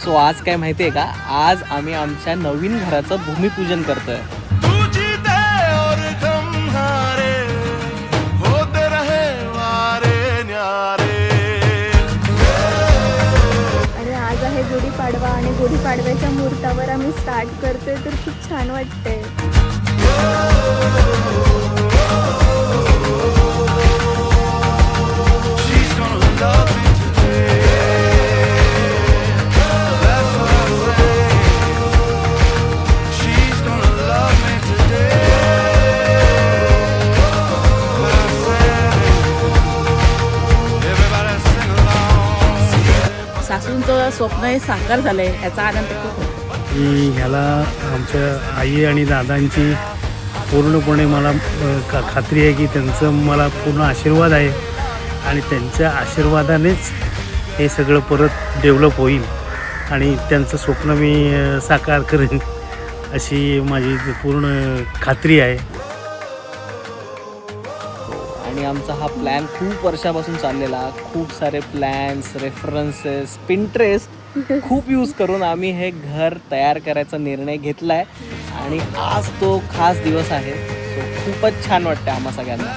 So आज काय माहिती आहे का, आज आम्ही आमच्या नवीन घराचं भूमिपूजन करतोय. आणि आज आहे गुढीपाडवा आणि गुढीपाडव्याच्या मुहूर्तावर आम्ही स्टार्ट करतोय, तर खूप छान वाटतंय. सासूंचं स्वप्न हे साकार झालंय, याचा आनंद खूप होतो. की ह्याला आमच्या आई आणि दादांची पूर्णपणे मला खात्री आहे की त्यांचं मला पूर्ण आशीर्वाद आहे आणि त्यांच्या आशीर्वादानेच हे सगळं परत डेव्हलप होईल आणि त्यांचं स्वप्न मी साकार करेन अशी माझी पूर्ण खात्री आहे. आणि आमचा हा प्लॅन खूप वर्षापासून चाललेला. खूप सारे प्लॅन्स, रेफरन्सेस, पिंट्रेस्ट खूप यूज करून आम्ही हे घर तयार करायचा निर्णय घेतला आहे आणि आज तो खास दिवस आहे. सो खूपच छान वाटतं आम्हा सगळ्यांना.